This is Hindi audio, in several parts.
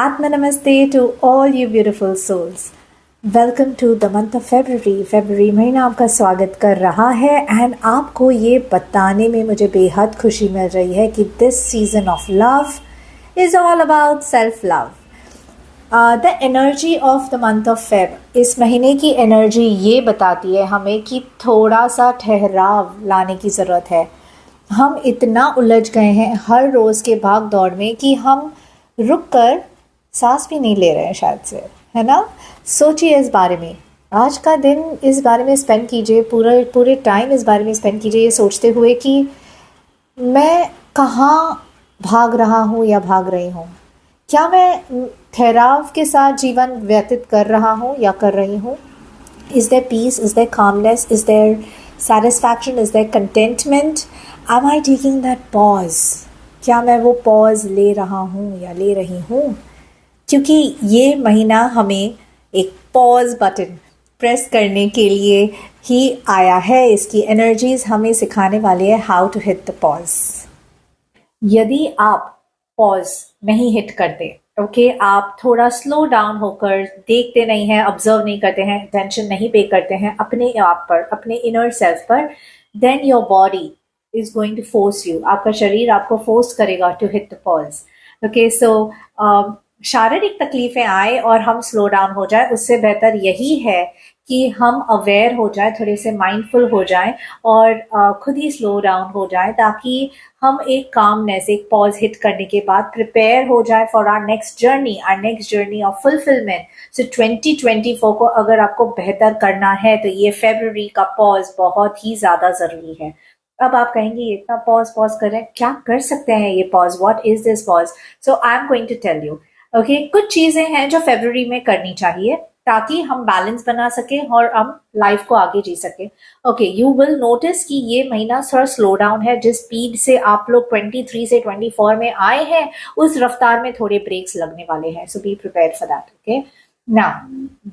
Atma Namaste to all you beautiful souls. Welcome to the month of February. February महीना आपका स्वागत कर रहा है एंड आपको ये बताने में मुझे बेहद खुशी मिल रही है कि this season of love is all about self love. The energy of the month of Feb, इस महीने की एनर्जी ये बताती है हमें कि थोड़ा सा ठहराव लाने की ज़रूरत है. हम इतना उलझ गए हैं हर रोज़ के भाग दौड़ में कि हम रुक कर सांस भी नहीं ले रहे हैं शायद से, है ना. सोचिए इस बारे में, आज का दिन इस बारे में स्पेंड कीजिए, पूरे टाइम इस बारे में स्पेंड कीजिए ये सोचते हुए कि मैं कहाँ भाग रहा हूँ या भाग रही हूँ. क्या मैं ठहराव के साथ जीवन व्यतीत कर रहा हूँ या कर रही हूँ. Is there peace, is there calmness, is there satisfaction, is there contentment. Am I taking that pause. क्या मैं वो पॉज ले रहा हूँ या ले रही हूँ. क्योंकि ये महीना हमें एक पॉज बटन प्रेस करने के लिए ही आया है. इसकी एनर्जीज हमें सिखाने वाली है how to hit the pause. यदि आप पॉज नहीं हिट करते, ओके, आप थोड़ा स्लो डाउन होकर देखते नहीं हैं, ऑब्जर्व नहीं करते हैं, अटेंशन नहीं पे करते हैं अपने आप पर, अपने इनर सेल्फ पर, then your body is going to force you. आपका शरीर आपको फोर्स करेगा to hit the pause. Okay, so शारीरिक तकलीफें आए और हम स्लो डाउन हो जाए, उससे बेहतर यही है कि हम अवेयर हो जाए, थोड़े से माइंडफुल हो जाएं और खुद ही स्लो डाउन हो जाएं, ताकि हम एक कामनेस, एक पॉज हिट करने के बाद प्रिपेयर हो जाए for our next journey of fulfilment. So 2024 को अगर आपको बेहतर करना है तो ये फेब्रुअरी का पॉज बहुत ही ज़्यादा ज़रूरी है. अब आप कहेंगे ये इतना पॉज कर रहे हैं, क्या कर सकते हैं ये pause, what is this pause. So I am going to tell you. Okay, कुछ चीजें हैं जो फरवरी में करनी चाहिए ताकि हम बैलेंस बना सके और हम लाइफ को आगे जी सके. ओके, यू विल नोटिस कि ये महीना थोड़ा स्लो डाउन है. जिस स्पीड से आप लोग 23 से 24 में आए हैं उस रफ्तार में थोड़े ब्रेक्स लगने वाले हैं. So be prepared for that. Okay, now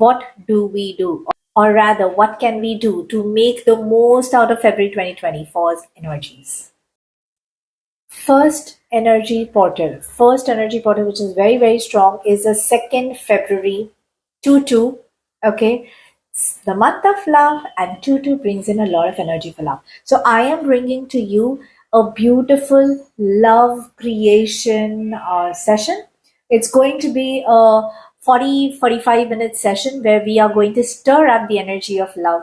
what do we do, or rather what can we do to make the most out of February 2024's energies. First energy portal which is very very strong is the 2nd February 2-2. Okay, the month of love, and 2-2 brings in a lot of energy for love. So I am bringing to you a beautiful love creation session. It's going to be a 40-45 minute session where we are going to stir up the energy of love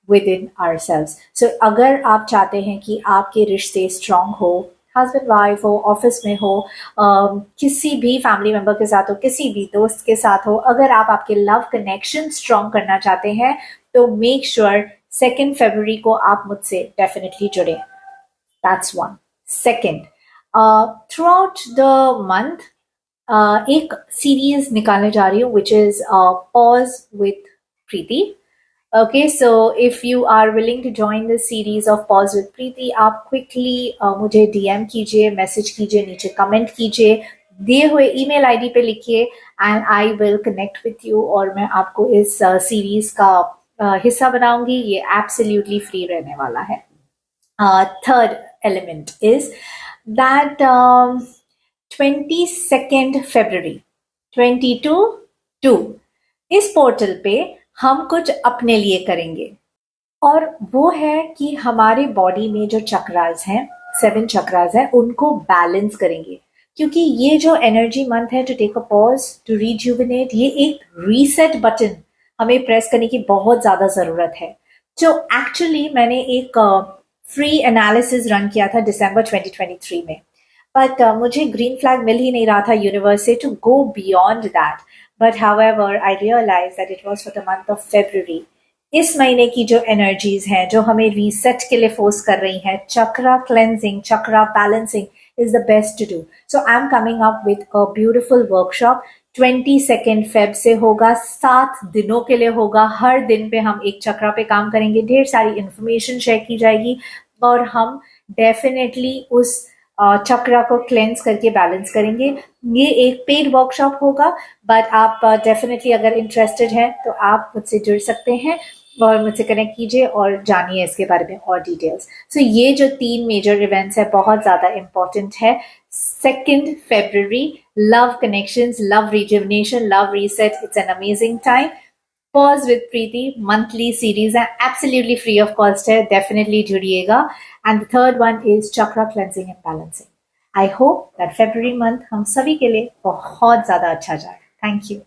within ourselves. So अगर आप चाहते हैं कि आपके रिश्ते स्ट्रांग हो, हस्बैंड वाइफ हो, ऑफिस में हो, किसी भी फैमिली मेंबर के साथ हो, किसी भी दोस्त के साथ हो, अगर आप आपके लव कनेक्शन स्ट्रांग करना चाहते हैं तो मेक श्योर 2nd February को आप मुझसे डेफिनेटली जुड़े. That's one. Second, through out the month एक सीरीज निकालने जा रही हूँ which is pause with Preeti. Okay, so if you are willing to join this series of Pause with Preeti, आप quickly मुझे DM कीजिए, मैसेज कीजिए, नीचे कमेंट कीजिए, दिए हुए ईमेल आईडी पे लिखिए and I will connect with you और मैं आपको इस सीरीज का हिस्सा बनाऊंगी. ये एब्सोल्युटली फ्री रहने वाला है. Third element is that 22nd February 2022 इस पोर्टल पे हम कुछ अपने लिए करेंगे और वो है कि हमारे बॉडी में जो चक्रास हैं, 7 चक्रास हैं, उनको बैलेंस करेंगे. क्योंकि ये जो एनर्जी मंथ है to take a pause, to rejuvenate, ये एक रीसेट बटन हमें प्रेस करने की बहुत ज्यादा जरूरत है. जो एक्चुअली मैंने एक फ्री एनालिसिस रन किया था दिसंबर 2023 में, बट मुझे ग्रीन फ्लैग मिल ही नहीं रहा था यूनिवर्स से to go beyond that. But however, I realized that it was for the month of February. इस महीने की जो एनर्जीज हैं जो हमें रीसेट के लिए फोर्स कर रही हैं, chakra cleansing, chakra balancing is the best to do. So I am coming up with a beautiful workshop. 22nd Feb से होगा, 7 दिनों के लिए होगा. हर दिन पे हम एक चक्रा पे काम करेंगे, ढेर सारी इंफॉर्मेशन शेयर की जाएगी और हम डेफिनेटली उस चक्रा को क्लेंस करके बैलेंस करेंगे. ये एक पेड वर्कशॉप होगा, बट आप डेफिनेटली अगर इंटरेस्टेड हैं तो आप मुझसे जुड़ सकते हैं. और मुझसे कनेक्ट कीजिए और जानिए इसके बारे में और डिटेल्स। सो ये जो 3 मेजर इवेंट्स है बहुत ज़्यादा इंपॉर्टेंट है। 2nd February, love connections, love rejuvenation, love reset. It's an amazing time. Pause with Preeti monthly series है, absolutely free of cost है, definitely जुड़िएगा। And the third one is chakra cleansing and balancing. I hope that February month हम सभी के लिए बहुत ज़्यादा अच्छा जाए। Thank you.